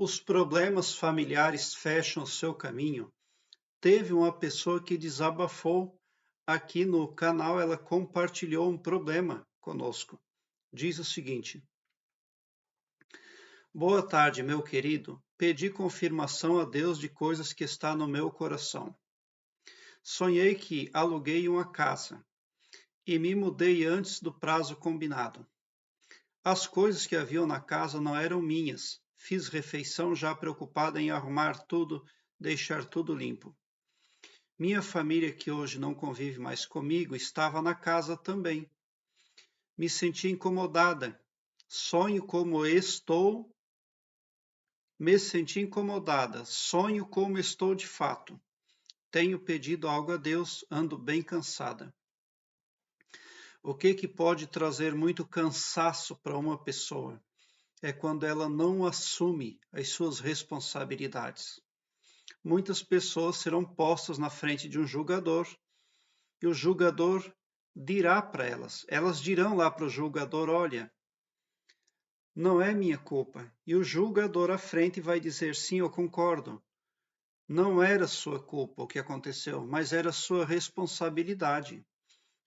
Os problemas familiares fecham o seu caminho. Teve uma pessoa que desabafou aqui no canal, ela compartilhou um problema conosco. Diz o seguinte: Boa tarde, meu querido. Pedi confirmação a Deus de coisas que está no meu coração. Sonhei que aluguei uma casa e me mudei antes do prazo combinado. As coisas que haviam na casa não eram minhas. Fiz refeição já preocupada em arrumar tudo, deixar tudo limpo. Minha família, que hoje não convive mais comigo, estava na casa também. Me senti incomodada. Sonho como estou. Me senti incomodada. Sonho como estou de fato. Tenho pedido algo a Deus, ando bem cansada. O que pode trazer muito cansaço para uma pessoa? É quando ela não assume as suas responsabilidades. Muitas pessoas serão postas na frente de um julgador e o julgador dirá para elas dirão lá para o julgador: olha, não é minha culpa. E o julgador à frente vai dizer: sim, eu concordo. Não era sua culpa o que aconteceu, mas era sua responsabilidade.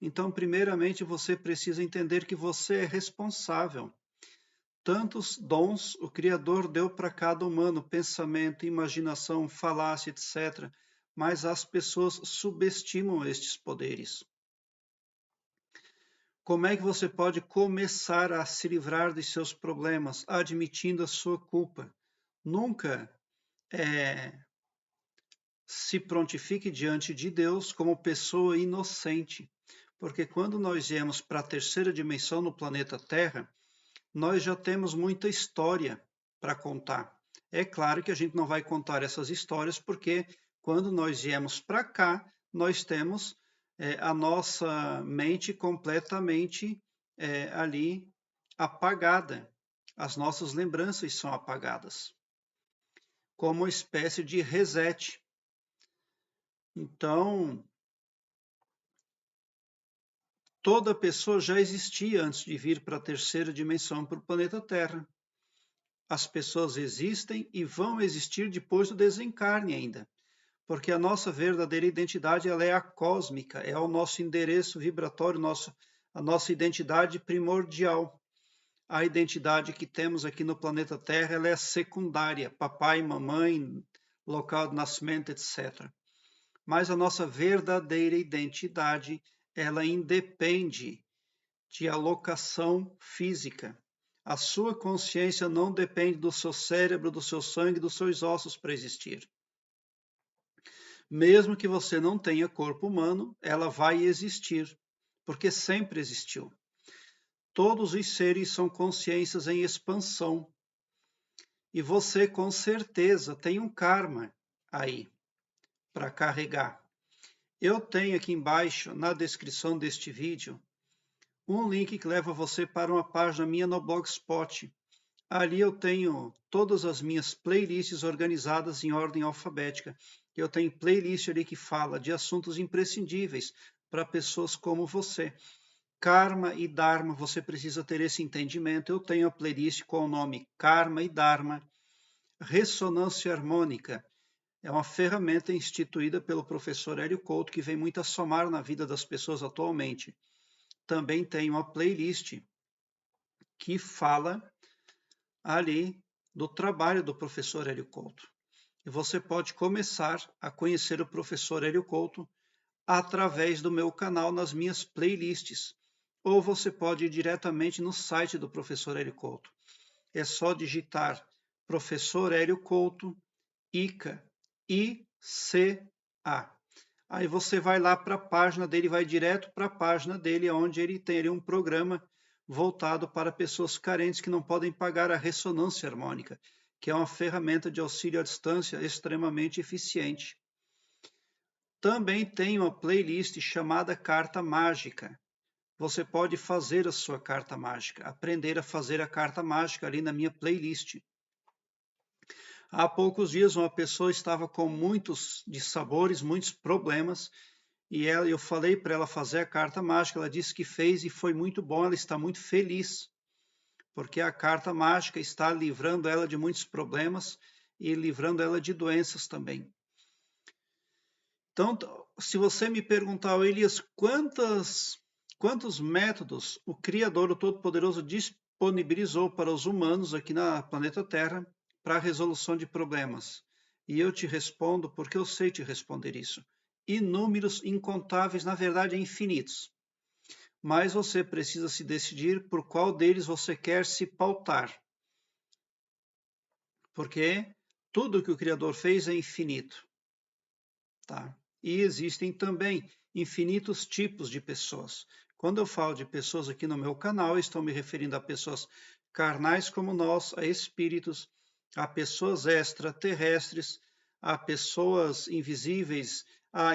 Então, primeiramente, você precisa entender que você é responsável. Tantos dons o Criador deu para cada humano, pensamento, imaginação, falácia, etc. Mas as pessoas subestimam estes poderes. Como é que você pode começar a se livrar de seus problemas, admitindo a sua culpa? Nunca se prontifique diante de Deus como pessoa inocente, porque quando nós viemos para a terceira dimensão no planeta Terra, nós já temos muita história para contar. É claro que a gente não vai contar essas histórias, porque quando nós viemos para cá, nós temos a nossa mente completamente ali apagada. As nossas lembranças são apagadas, como uma espécie de reset. Então, toda pessoa já existia antes de vir para a terceira dimensão, para o planeta Terra. As pessoas existem e vão existir depois do desencarne ainda, porque a nossa verdadeira identidade ela é a cósmica, é o nosso endereço vibratório, a nossa identidade primordial. A identidade que temos aqui no planeta Terra ela é secundária, papai, mamãe, local de nascimento, etc. Mas a nossa verdadeira identidade ela independe de alocação física. A sua consciência não depende do seu cérebro, do seu sangue, dos seus ossos para existir. Mesmo que você não tenha corpo humano, ela vai existir, porque sempre existiu. Todos os seres são consciências em expansão. E você, com certeza, tem um karma aí para carregar. Eu tenho aqui embaixo, na descrição deste vídeo, um link que leva você para uma página minha no Blogspot. Ali eu tenho todas as minhas playlists organizadas em ordem alfabética. Eu tenho playlist ali que fala de assuntos imprescindíveis para pessoas como você. Karma e Dharma, você precisa ter esse entendimento. Eu tenho a playlist com o nome Karma e Dharma. Ressonância harmônica é uma ferramenta instituída pelo professor Hélio Couto que vem muito a somar na vida das pessoas atualmente. Também tem uma playlist que fala ali do trabalho do professor Hélio Couto. E você pode começar a conhecer o professor Hélio Couto através do meu canal nas minhas playlists. Ou você pode ir diretamente no site do professor Hélio Couto. É só digitar professor Hélio Couto, ICA, I-C-A. Aí você vai lá para a página dele, vai direto para a página dele, onde ele tem ali um programa voltado para pessoas carentes que não podem pagar a ressonância harmônica, que é uma ferramenta de auxílio à distância extremamente eficiente. Também tem uma playlist chamada Carta Mágica. Você pode fazer a sua carta mágica, aprender a fazer a carta mágica ali na minha playlist. Há poucos dias uma pessoa estava com muitos dissabores, muitos problemas, e eu falei para ela fazer a carta mágica, ela disse que fez e foi muito bom, ela está muito feliz, porque a carta mágica está livrando ela de muitos problemas e livrando ela de doenças também. Então, se você me perguntar, Elias, quantos métodos o Criador, o Todo-Poderoso, disponibilizou para os humanos aqui na planeta Terra para a resolução de problemas? E eu te respondo porque eu sei te responder isso. Inúmeros, incontáveis, na verdade, infinitos. Mas você precisa se decidir por qual deles você quer se pautar. Porque tudo que o Criador fez é infinito. Tá? E existem também infinitos tipos de pessoas. Quando eu falo de pessoas aqui no meu canal, estou me referindo a pessoas carnais como nós, a espíritos, a pessoas extraterrestres, a pessoas invisíveis,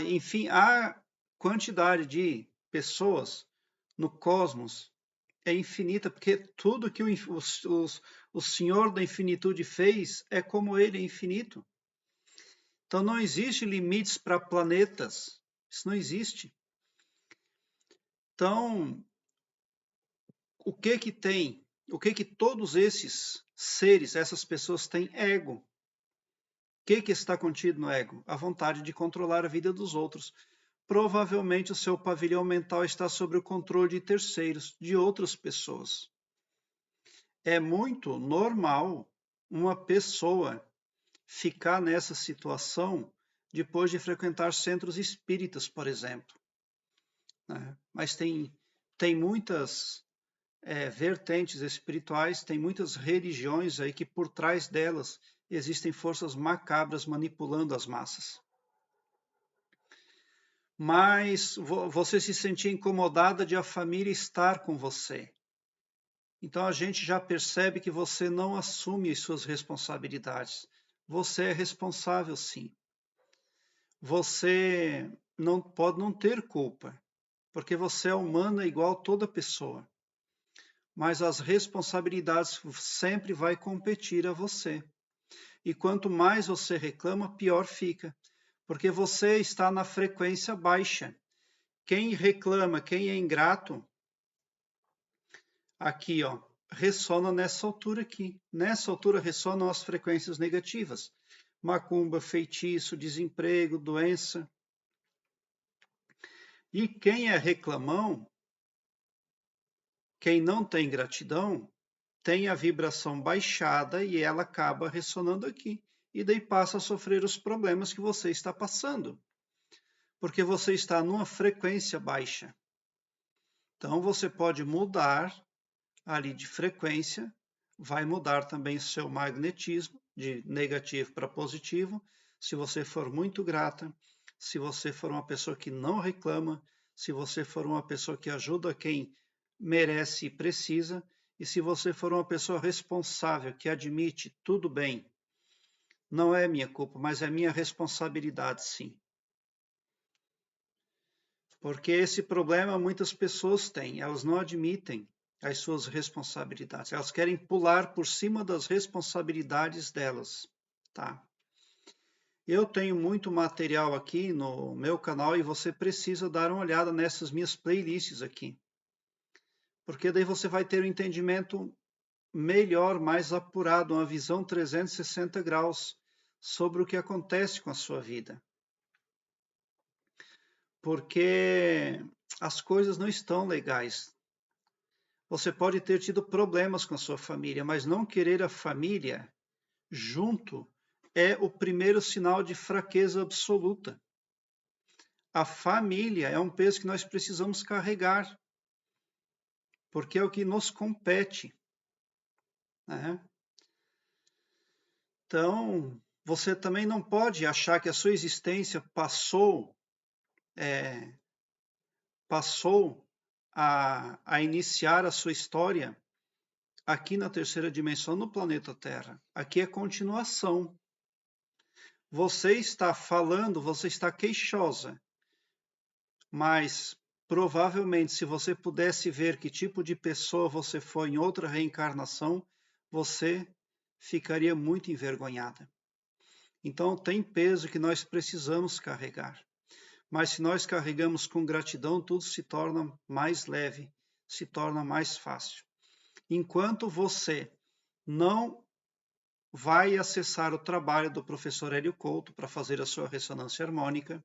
enfim, a quantidade de pessoas no cosmos é infinita, porque tudo que o Senhor da infinitude fez é como ele é infinito. Então não existe limites para planetas. Isso não existe. Então, o que tem? O que todos esses seres, essas pessoas têm? Ego. O que está contido no ego? A vontade de controlar a vida dos outros. Provavelmente o seu pavilhão mental está sob o controle de terceiros, de outras pessoas. É muito normal uma pessoa ficar nessa situação depois de frequentar centros espíritas, por exemplo. Né? Mas tem muitas vertentes espirituais, tem muitas religiões aí que por trás delas existem forças macabras manipulando as massas. Mas você se sentir incomodada de a família estar com você. Então a gente já percebe que você não assume as suas responsabilidades. Você é responsável, sim. Você não pode não ter culpa, porque você é humana igual toda pessoa. Mas as responsabilidades sempre vai competir a você. E quanto mais você reclama, pior fica, porque você está na frequência baixa. Quem reclama, quem é ingrato, aqui, ó, ressona nessa altura aqui. Nessa altura ressonam as frequências negativas. Macumba, feitiço, desemprego, doença. E quem é reclamão, quem não tem gratidão, tem a vibração baixada e ela acaba ressonando aqui. E daí passa a sofrer os problemas que você está passando. Porque você está numa frequência baixa. Então você pode mudar ali de frequência, vai mudar também o seu magnetismo, de negativo para positivo, se você for muito grata, se você for uma pessoa que não reclama, se você for uma pessoa que ajuda quem merece e precisa, e se você for uma pessoa responsável, que admite, tudo bem, não é minha culpa, mas é minha responsabilidade, sim. Porque esse problema muitas pessoas têm, elas não admitem as suas responsabilidades, elas querem pular por cima das responsabilidades delas, tá? Eu tenho muito material aqui no meu canal e você precisa dar uma olhada nessas minhas playlists aqui. Porque daí você vai ter um entendimento melhor, mais apurado, uma visão 360 graus sobre o que acontece com a sua vida. Porque as coisas não estão legais. Você pode ter tido problemas com a sua família, mas não querer a família junto é o primeiro sinal de fraqueza absoluta. A família é um peso que nós precisamos carregar, porque é o que nos compete, né? Então, você também não pode achar que a sua existência passou a iniciar a sua história aqui na terceira dimensão, no planeta Terra. Aqui é continuação. Você está falando, você está queixosa, mas provavelmente se você pudesse ver que tipo de pessoa você foi em outra reencarnação, você ficaria muito envergonhada. Então tem peso que nós precisamos carregar. Mas se nós carregamos com gratidão, tudo se torna mais leve, se torna mais fácil. Enquanto você não vai acessar o trabalho do professor Hélio Couto para fazer a sua ressonância harmônica,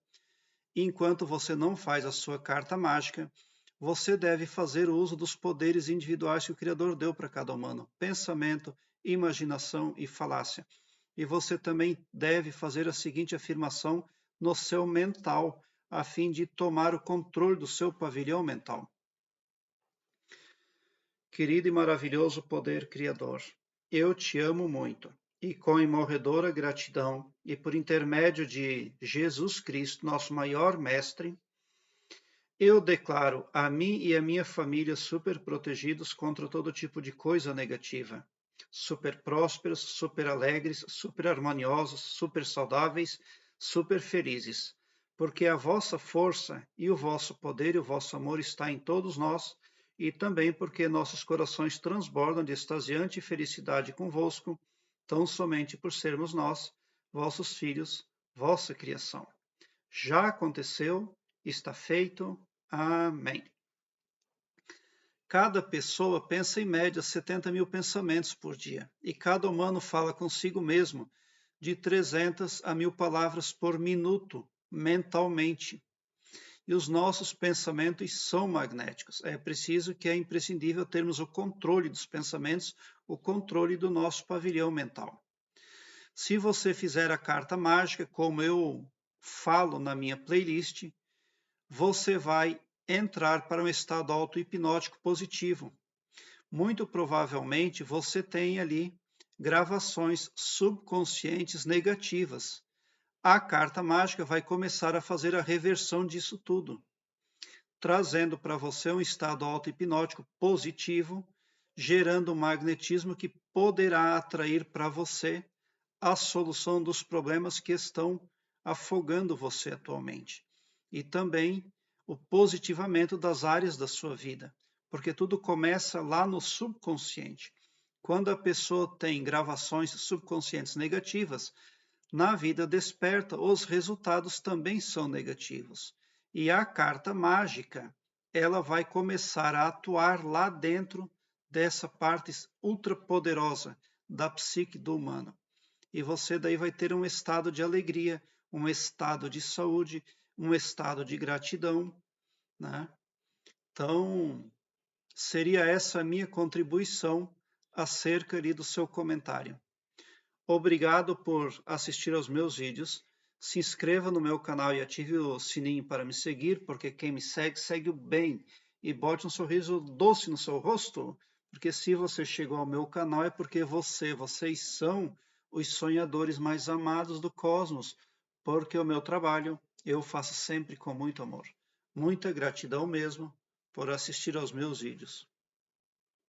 enquanto você não faz a sua carta mágica, você deve fazer uso dos poderes individuais que o Criador deu para cada humano: pensamento, imaginação e falácia. E você também deve fazer a seguinte afirmação no seu mental, a fim de tomar o controle do seu pavilhão mental. Querido e maravilhoso poder criador, eu te amo muito, e com imorredora gratidão, e por intermédio de Jesus Cristo, nosso maior mestre, eu declaro a mim e a minha família super protegidos contra todo tipo de coisa negativa, super prósperos, super alegres, super harmoniosos, super saudáveis, super felizes, porque a vossa força e o vosso poder e o vosso amor está em todos nós, e também porque nossos corações transbordam de extasiante felicidade convosco, tão somente por sermos nós, vossos filhos, vossa criação. Já aconteceu, está feito. Amém. Cada pessoa pensa em média 70 mil pensamentos por dia, e cada humano fala consigo mesmo de 300 a 1000 palavras por minuto, mentalmente. E os nossos pensamentos são magnéticos. É preciso que é imprescindível termos o controle dos pensamentos, o controle do nosso pavilhão mental. Se você fizer a carta mágica, como eu falo na minha playlist, você vai entrar para um estado auto-hipnótico positivo. Muito provavelmente você tem ali gravações subconscientes negativas. A carta mágica vai começar a fazer a reversão disso tudo, trazendo para você um estado auto-hipnótico positivo, gerando um magnetismo que poderá atrair para você a solução dos problemas que estão afogando você atualmente. E também o positivamento das áreas da sua vida, porque tudo começa lá no subconsciente. Quando a pessoa tem gravações subconscientes negativas, na vida desperta, os resultados também são negativos. E a carta mágica, ela vai começar a atuar lá dentro dessa parte ultrapoderosa da psique do humano. E você daí vai ter um estado de alegria, um estado de saúde, um estado de gratidão, né? Então, seria essa a minha contribuição acerca ali do seu comentário. Obrigado por assistir aos meus vídeos. Se inscreva no meu canal e ative o sininho para me seguir, porque quem me segue, segue o bem. E bote um sorriso doce no seu rosto, porque se você chegou ao meu canal é porque vocês são os sonhadores mais amados do cosmos, porque o meu trabalho eu faço sempre com muito amor. Muita gratidão mesmo por assistir aos meus vídeos.